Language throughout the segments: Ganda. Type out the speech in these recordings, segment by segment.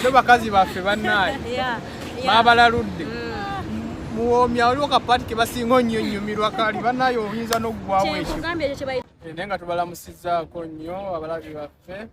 Ndo bakazi baffe bannaye. Babalaludde. Muwomya waliwo kapati ke basinga onnyonnyomirwa kali bannaye oyinza n'oggwawo ekyo. Naye nga tubalamusizzaako nnyo abalabi baffe.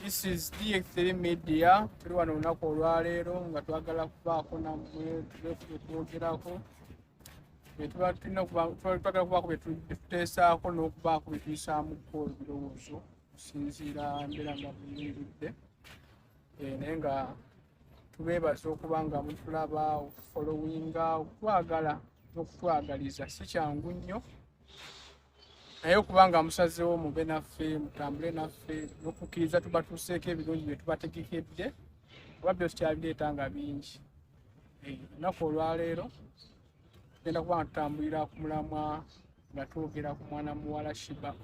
This is DX3 Media. Tuli wano olunaku olwaleero nga twagala kubaako nammwe twogerako. Twagala kubaako bye tuteesaako n'okubaako bye tuyisaamuko ebirowoozo okusinziira mbeera nga buyimiridde. Naye nga tubeebaza okuba nga mutulaba okufolowinga okutwagala n'okutwagaliza si kyangu nnyo. Naye okuba nga musazeewo mube naffe mutambule naffe n'okukkiriza tubatuuseeko ebirungi bye tubategekedde kuba byo tukyabireeta nga bingi. Olunaku olwaleero tugenda kuba nga tutambulira ku mulamwa nga twogera ku mwana muwala Sheebah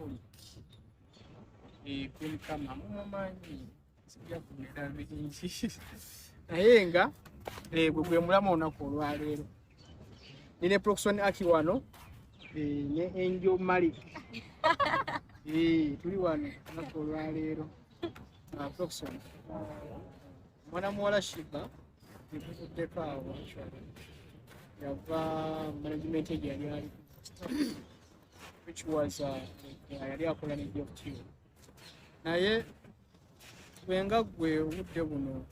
Queen Kama mumumanyi sijja kugenda bingi naye nga gwe mulamwa olunaku olwaleero. Nine Proxon Aki wano ne Angel Malik. Tuli wano olunaku olwaleero. Proxon mwana muwala Sheebah ekuvuddeko awo yava management egi yali ali which was yali akola ne DFT. Naye bwenga gwe obudde buno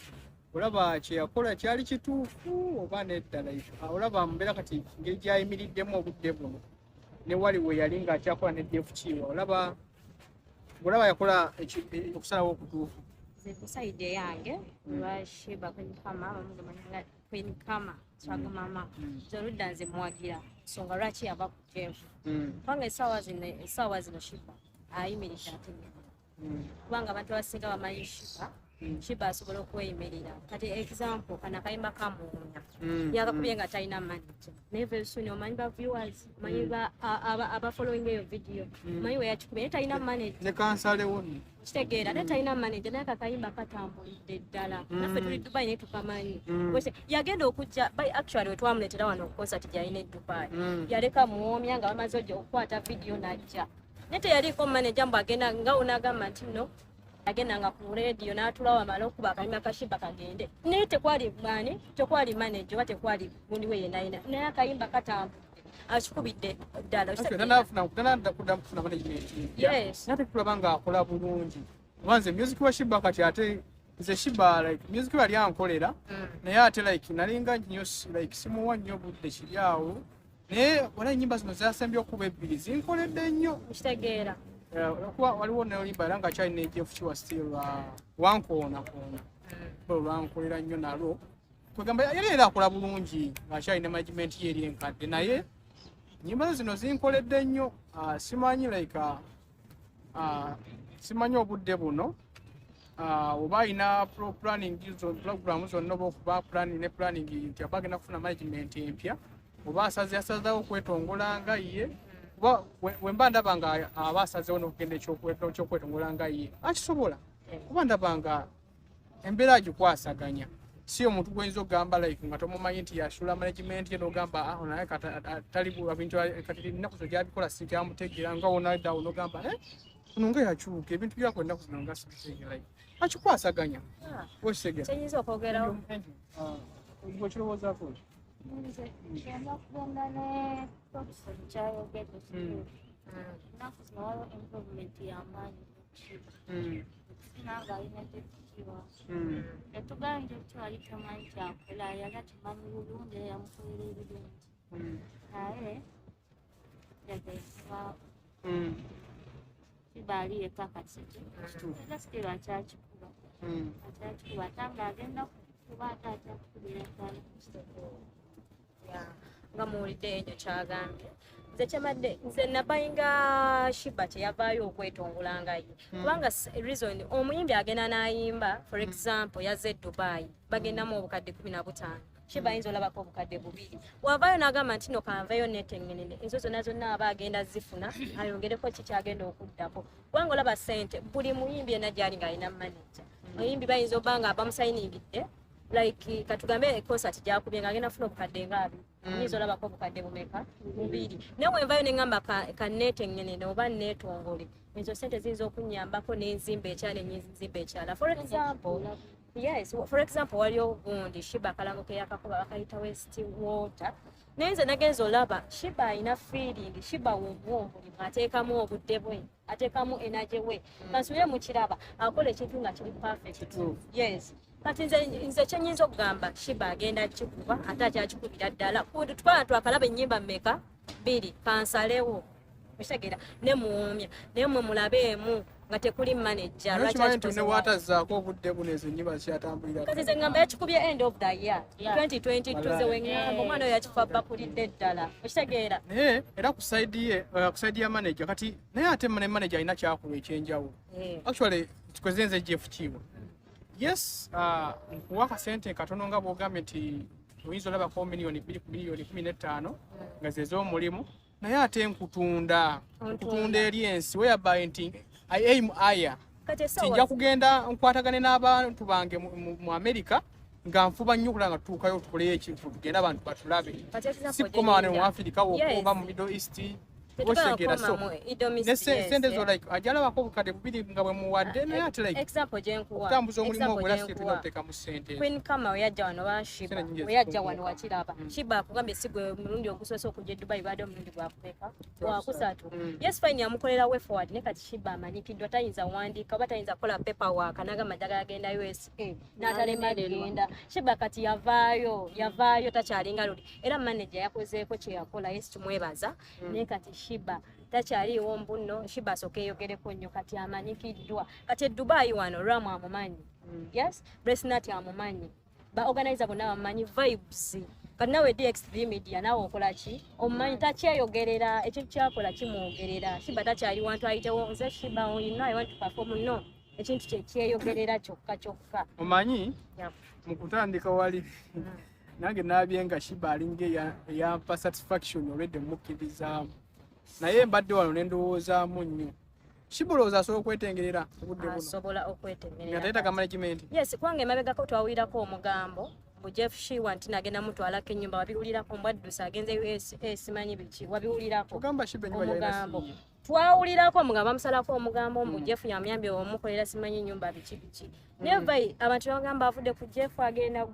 olaba kye yakola kyali kituufu oba neddala olaba mbeera kati ngeri gyayimiriddemu obudde buno ne wali we yali ng'akyakola ne DFT olaba yakola okusalawo okutuufu. Kusayide yange lwa Sheebah Queen Kama swaga mama zoludda nze mwagira nsonga lwaki yava ku jeefu kubanga essaawa zino Sheebah ayimiridde ate kubanga abantu abasinga bamanyi Sheebah asobola okweyimirira. Kati example kana kayimba kamuwunya yakakubye nga talina manager naye very soon omanyi ba viewers omanyi aba following eyo video omanyi we yakikubye naye talina manager ne kansalewo kitegeera naye talina manager naye kakayimba katambulidde ddala naffe tuli Dubai naye tukamanyi yagenda okujja actually wetwamuleetera wano concert gyalina e Dubai yaleka muwomya nga bamaze okukwata video najja naye teyaliko manager mbu agenda nga onagamba nti no agenda nga ku radio n'atulawo amala okuba akayimba ka Sheebah kagende naye tekwali manager oba tekwali gundi we yenayina naye akayimba katambudde akikubidde ddala. Nate tulaba nga akola bulungi wanze music wa Sheebah kati ate nze Sheebah like music yali ankolera naye ate like nalinga nnyo like simuwa nnyo budde kiri awo naye wala ennyimba zino zasembye okuba ebbiri zinkoledde nnyo kitegeera. Waliwo n'olimba era nga kyalina ejefu kiwa still wankoona olwankolera nnyo nalwo kwegamba yali era akola bulungi ng'akyalina management ye eri enkadde naye ennyimba zino zinkoledde nnyo. Simanyi like simanyi obudde buno oba alina program zonna oba okuba planning nti aba agenda kufuna management empya oba asazeewo okwetongola nga ye kuba wemba ndaba nga aba asazeewo n'okugenda ekyokwetongolanga nga ye akisobola kuba ndaba nga embeera agikwasaganya si omuntu gwenyiza okugamba like nga tomumanyi nti yasula management ye n'ogamba naye tali bintu kati ennaku zo gyabikola si tyamutegeera nga wonaddawo n'ogamba kuno nga yakyuka ebintu byako ennaku zino nga sibitegeera akikwasaganya okitegeera kyenyinza okwogerawo gwekirowoozaako nze ngenda kugenda ne Proxon kyayogedde ennaku zino waliwo improvement y'amaanyi sina nga alina tekitiwa etugala nti ekitwali kyomanyi kyakola yali atimanyi bulungi era yamukolera ebirungi naye yagaisibwaako Sheebah ali yekka kasiki era still akyakikuba atanga agenda kuba ate akyakikubira eddala nga muwulidde ekyo kyagambye nze kyemadde nze nabayinga Sheebah teyavaayo okwetongola ye kubanga reason omuyimbi agenda n'ayimba for example yazze Dubai bagendamu obukadde 15 Sheebah ayinza olabako obukadde 2 wavaayo n'agamba nti no kanveyo netengenene ezo zonna aba agenda zifuna ayongereko kikyagenda okuddako kubanga olaba ssente buli muyimbi yenna gyali ng'alina manager oyimbi bayinza obba nga bamusayiningidde like katugambe concert gyakubye ng'agenda funa obukadde nga 2 nyinza olabako obukadde bumeka 2 naye wenvayo neŋŋamba kaneetengene oba neetongole ezo sente ziyinza okunyambako n'enzimba ekyala enyenzimba ekyala for example waliwo gundi Sheebah akalango ke yakakuba bakayita West Water naye nze nagenza olaba Sheebah alina feeling Sheebah womwombulimu ateekamu obudde bwe ateekamu energy we kansubire mu kiraba akola ekintu nga kiri perfect yes kati nze kyenyinza okugamba Sheebah agenda kikuba ate akyakikubira ddala twala twakalaba ennyimba mmeka 2 kansalewo okitegera ne muwumya naye mwe mulabeemu nga tekuli manager lwakitnewaatazaako obudde buno ezo nnyimba kyatambulira kati nze ngamba yakikubye end of the year 2022 ze weŋŋamba omwana oyo yakifa bakulidde ddala okitegeera naye era ku saidi ya manager kati naye ate ne manager alina kyakuba ekyenjawulo actually kikweze nze Jeff Kiibwa yes nkuwa akasente katono nga bwogambye nti oyinza olabako miliyoni 2 ku miliyoni 15 nga ze z'omulimu naye ate nkutunda eri ensi whereby nti I aim higher sinja kugenda nkwatagane n'abantu bange mu America nga nfuba nnyo kulanga tutuukayo tukoleyo ekintu tugenda abantu batulabe si kukoma wano mu Africa wokuba mu Middle East osegera so sente zo like ajalabako obukadde 2 nga bwe muwadde naye ate like example gyenkuwa okutambuza omulimu ogwo si tulina okuteeka mu sente Queen Kama oyajja wano wa Sheebah oyajja wano wakiraba Sheebah akugambye sigwe omulundi ogusoose okujja Dubai baade omulundi gwakubeka wakusatu yes fine yamukolera way forward ne kati Sheebah amanyikiddwa tayinza wandiika oba tayinza kukola paperwork anagamba njagala agenda USA n'atalema genda Sheebah kati yavaayo takyalinga luli era manager yakozeeko kye yakola yesu tumwebaza naye kati Sheebah takyaliwo mbuno Sheebah asooka eyogereko nnyo kati amanyikiddwa kati Dubai wano Ramu amumanyi yes Bresnat amumanyi ba organizer bonna bamumanyi vibes kati nawe DX3 media nawe okola ki omumanyi takyeyogerera ekintu kyakola kimwogerera Sheebah takyali wantu ayitewo nze Sheebah you know I want to perform no ekintu kyeyogerera kyokka omanyi mu kutandika wali nange nabyenga Sheebah alinga yampa satisfaction already mukkiririzaamu naye mbadde wano nendowoozaamu nnyo Sheebah olowooza asobola okwetengerera obudde buno asobola okwetengerera nga tayetaaga management yes kwange emabegako twawulirako omugambo bu Jeff Shiwa nti nagenda mutwalako ennyumba wabiwulirako mbwaddusa agenze USA simanyi biki wabiwulirako ogamba Sheebah ennyumba omugambo twawulirako omugambo bamusalako omugambo mbu Jeff yamuyambye omukolera simanyi ennyumba biki naye abantu bagamba avudde ku Jeff agenda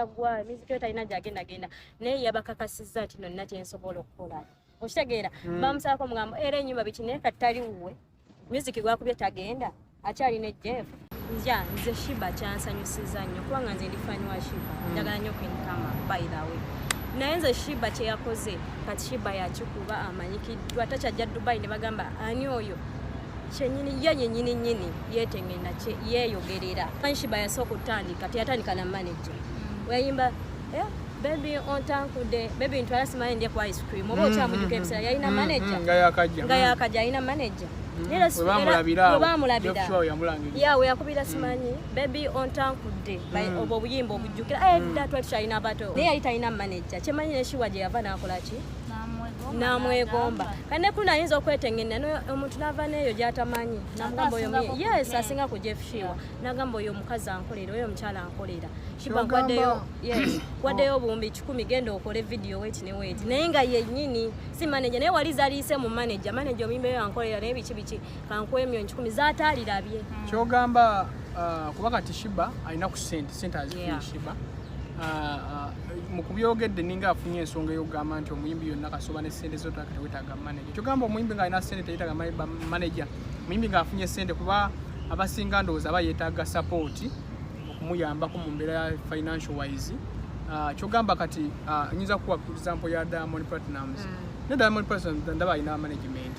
gwa miziki talina gyagenda naye yabakakasizza nti nonna kyensobola okukola okitegeera bamusalako omugambo era ennyumba biki naye kati tali wuwe music gwakubye tagenda akyalina Jeff nze Sheebah kyansanyusiza nnyo kubanga nze ndi fani wa Sheebah njagala nnyo Queen Kama by the way naye nze Sheebah kye yakoze kati Sheebah yakikuba amanyikiddwa takyajja Dubai ne bagamba ani oyo kyenyini ye nnyini yeetengenda yeeyogerera manyi Sheebah yasooka okutandika teyatandika na manager weyimba baby ontankude baby ntwala simanyi ndye ku ice cream oba okyamujuka ebiseera yalina manager nga yakajja alina manager webamulabira yawe yakubira simanyi baby ontankudde obwo obuyimba obujjukira dda twali tukyalina abato naye yali talina manager kyemanyi ne Sheebah gye yava n'akola ki namwegomba kandi nekulu ayinza okwetengena omuntu n'ava neeyo gy'atamanyi namugamba oyo yes asinga ku Jeff Shiwa nagamba oyo omukazi ankolera oyo omukyala ankolera Sheebah nkwaddeyo obuwumbi 10 genda okole video wait naye nga yennyini si manager naye wali zaliise mu manager omuyimbeyo ankolera naye biki kankuwa emyonyi 10 zaatalirabye kyogamba kuba kati Sheebah alina ku sente azifuna Sheebah mu kubyogedde ninga afunye ensonga ey'okugamba nti omuyimbi yonna kasoba ne ssente zotaka tewetaaga manager kyogamba omuyimbi nga alina ssente teyetaaga manager omuyimbi ng'afunye ssente kuba abasinga ndowooza aba yeetaaga support okumuyambako mu mbeera ya financial wise kyogamba kati nyinza kuwa example ya Diamond Platnumz ne Diamond Platnumz ndaba alina management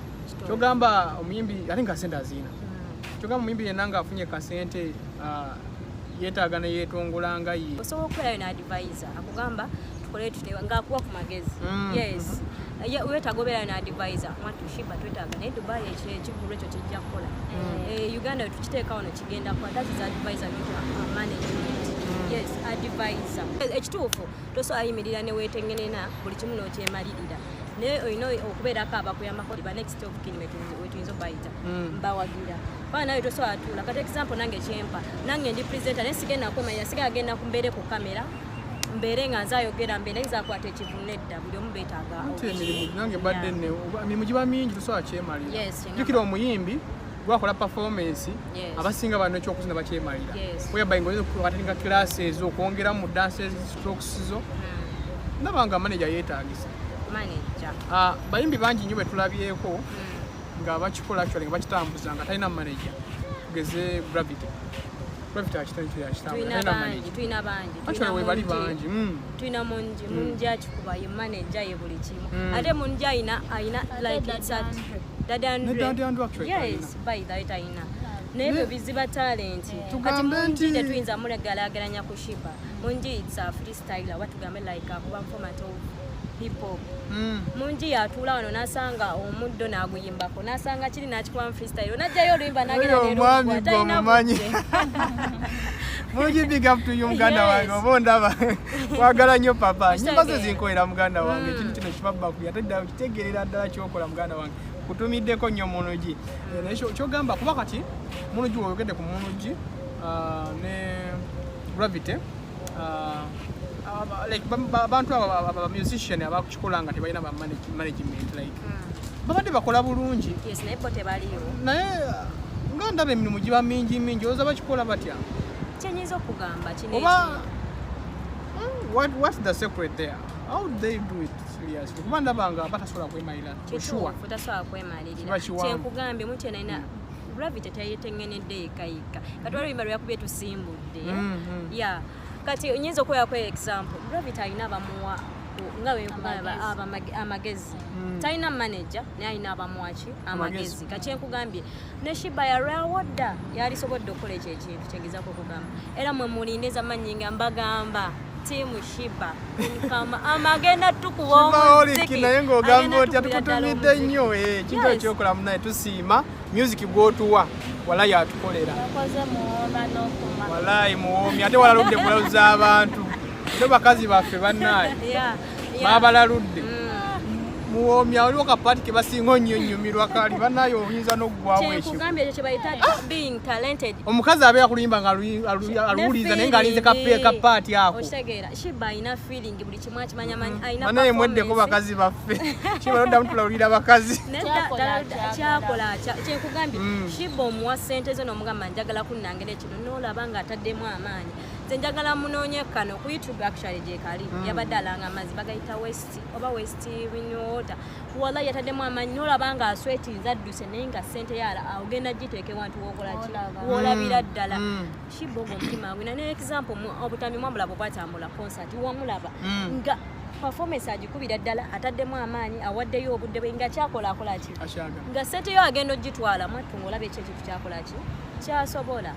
kyogamba omuyimbi ate nga ssente azina kyogamba omuyimbi yenna ng'afunye kasente yeetaaga ne yeetongolanga ye osobola okubeerayo n'advisor akugamba tukole tutewa ng'akuwa ku magezi yes weetaaga obeerayo n'advisor mwatu Sheebah twetaaga naye Dubai ekivulu ekyo kijja kukola Uganda tukiteeka wano kigenda kuba that is advisor management yes advisor ekituufu tosobola ayimirira ne weetengenena buli kimu n'okyemalirira naye olina okubeerako abakuyambako ba next of kin wetuyinza obayita mbawagira bana nawe tosobola tuula kati example nange kyempa nange ndi presenter naye sigenda kumanya sigala agenda kumbeere ku kamera mbeere nga nzayogera mbeere zakwata ekivune edda buli omu beetaaga emirimu nange badde ne emirimu giba mingi tusobola kyemalira Yes, jjukira omuyimbi gwakola performance Yes. abasinga bano ekyokuzina bakyemalira Yes. whereby ngoyinza okuatinga classes okwongera mu dances strokes zo ndaba nga manager yeetaagisa manager bayimbi bangi nnyo betulabyeko nga bakikola actually nga bakitambuza nga talina manager tugeze gravity tulina bangi actually we bali bangi tulina mungi akikuba ye manager ye buli kimu ate mungi ayina like it's at yes by that ayina nebyo biziba talent kati mungi tetuyinza mulegalageranya ku Sheebah mungi it's a freestyler watugambe like akuba format of hip hop mungi yatuula wano nasanga omuddo naguyimbako nasanga kiri nakikuba freestyle najjayo oluyimba nagera mungi big up to you muganda wange oba ondaba kwagala nnyo papa nyimba ze zinkolera muganda wange ekintu kino kibabbaku yatedda kitegerera ddala kyokola muganda wange kutumiddeko nnyo munugi kyogamba kuba kati munugi woyogedde ku munugi ne gravity like abantu aba musician abakukikola nga tebalina ba management like babadde bakola bulungi yes naye bo tebaliyo naye nga ndaba emirimu giba mingi oza bakikola batya kyenyinza okugamba kino oba what's the secret there how they do it seriously kuba ndaba nga batasobola kwemalira tasobola kwemalirira kyenkugambye muti naina gravity tayetengenedde yekayika kati oluyimba lweyakubye tusimbudde ya kati nyinza okuweyako example gravity alina abamuwa nga wekugamba amagezi talina manager naye alina abamuwaki amagezi kati enkugambye ne Sheebah yalwawo dda yalisobodde okukola ekyo ekintu kyengezaako okugamba era mwe mulindeza manyinga mbagamba tiimu Sheebah nkama amagenda tukuba omuziki naye ng'ogamba otya tukutumidde nnyo ekintu ekyokola munaye tusiima music gwotuwa walayi atukolera walayi muwoomi ate walaludde kulaluza abantu ate bakazi baffe bannaye babalaludde muwoomi waliwo kapaati ke basinga onnyonnyomirwa kali bannaye oyinza n'oggwawo ekyo omukazi abeera kuluyimba nga aluwuliza naye ng'alinze kapaati ako Sheebah alina feeling buli kimu akimanya banaye mweddeko bakazi baffe kibaloddamu tulawulira bakazi kyakola kyenkugambye Sheebah omuwa ssente zo n'omugamba njagala kunnangera ekino n'olaba ng'ataddemu amaanyi nze njagala munoonye kano ku YouTube actually gyekali yabadde alanga amazzi bagayita west oba west water wala yataddemu amaanyi n'olaba nga aswetinze adduse naye nga ssente yala ogenda giteeke wantu wokolaki woolabira ddala Sheebah ogwo omutima gwina ne example obutambi mwamulaba bwatambula concert wamulaba nga performance agikubira ddala ataddemu amaanyi awaddeyo obudde bwe nga kyakola ki nga ssente yo agenda ogitwala mwattu ng'olaba ekyo ekintu kyakolaki kyasobola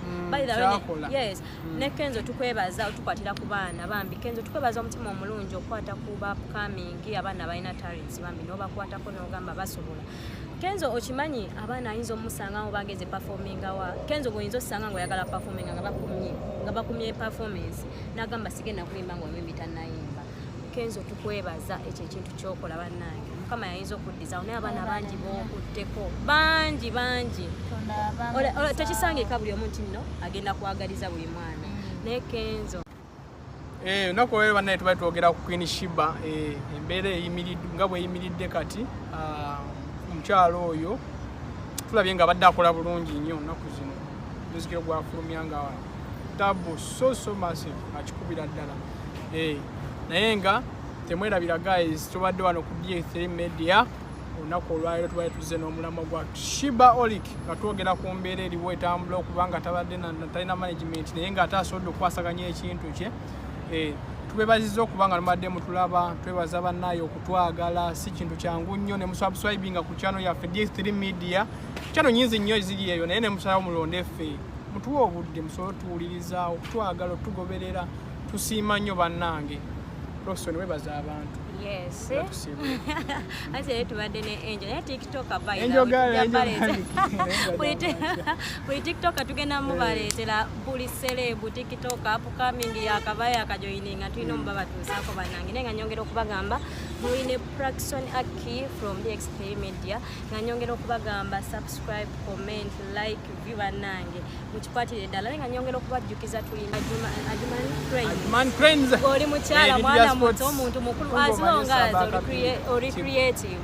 yes ne Kenzo tukwebaza tukwatira ku baana bambi Kenzo tukwebaza omutima omulungi okukwata ku upcoming abaana balina talents bambi n'obakwatako n'ogamba basobola Kenzo okimanyi abaana ayinza omusanga ngo bageze performinga wa Kenzo goyinza osanga ngo oyagala performinga nga bakumye performance n'agamba sigenda kuyimba ngo omwimbi tannayimba Kenzo tukwebaza ekyo ekintu kyokola bannange Mukama yayinza okuddiza naye abaana bangi b'okutteko bangi tekisangika buli omuntu nno agenda kwagaliza buli mwana naye Kenzo olunaku olwero bannaye tubali twogera ku Queen Sheebah embeera nga bweyimiridde kati omukyalo oyo tulabye nga abadde akola bulungi nnyo nnaku zino muzikiro gwafulumya nga tabu so massive akikubira ddala naye nga temwerabira guys tubadde wano ku D3 Media olunaku olwaliro tubadde tuzze n'omulamwa gwa Sheebah nga twogera ku mbeera eriwo etambula okubanga talina management naye nga ate asobodde okwasaganya ekintu kye tubebaziza okubanga lumadde mutulaba twebaza bannaye okutwagala si kintu kyangu nnyo ne musubscribinga ku channel yaffe D3 Media channel nyingi nnyo ziri eyo naye ne musalawo mulonde ffe mutuwe obudde musobole otuwuliriza okutwagala otugoberera tusiima nnyo bannange Professor webaza abantu Yes. Ate tubadde ne Angel. Ne TikTok by Angel girl. Buli TikTok tugenda mubaleetera buli celebu TikTok upcoming yakavaya akajoininga tulina omubaba tuusaako bannange naye nga nyongera okubagamba muline Praxon Aki from the Explain Media nga nyongera okubagamba subscribe, comment, like, view bannange mukikwatire ddala naye nga nyongera okubajjukiza tulina Man Cranes. Oli mukyala mwana muto omuntu mukulu azonga oli creative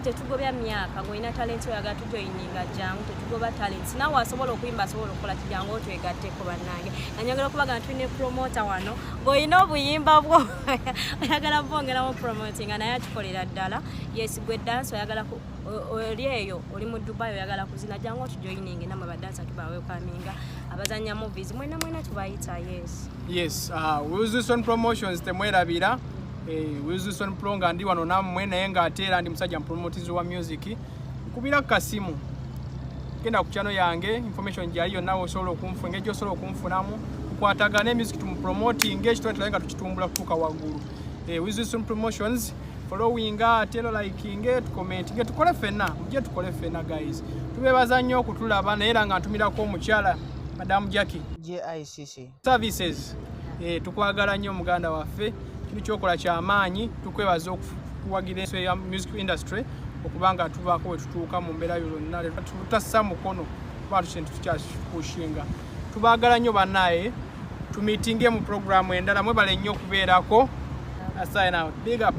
tetugobya myaka ng'olina talenti oyagala tujoyininga jangu tetugoba talenti nawe asobola okuyimba asobola okukola kijangu otwegatteko bannange nanyongera okubaga tulina promota wano ng'olina obuyimba bwo oyagala bwongeramu promotinga naye atukolera ddala yes gwe dansi oyagala oli eyo oli mu Dubai oyagala kuzina jangu otujoyininge namwe badansa tubawekaminga abazanya movies mwena tubayita yes Wilson Promotions temwerabira Wilson Pro nga ndi wano nammwe naye ng'ate era ndi musajja mupromotizi wa music nkubira kasimu genda ku channel yange information gyali yonna osobola okunfuna engeri gy'osobola okunfunamu tukwatagane music tumupromoting ekitone nga tukitumbula kutuuka waggulu Wilson Promotions followinga telo liking tucommenting tukole ffenna mujje tukole ffenna guys tubeebaza nnyo okutulaba naye era nga ntumirako omukyala Madam Jackie JICC services tukwagala nnyo muganda waffe kyokola kyamaanyi tukwebaza okuwagira ensi ya music industry okubanga tubaako we tutuuka mu mbeera yonna tutassa mukono kuba tukintu tukyakushinga tubaagala nnyo bannaye tumiitinge mu programu endala mwebale nnyo okubeerako. Sign out. Big up.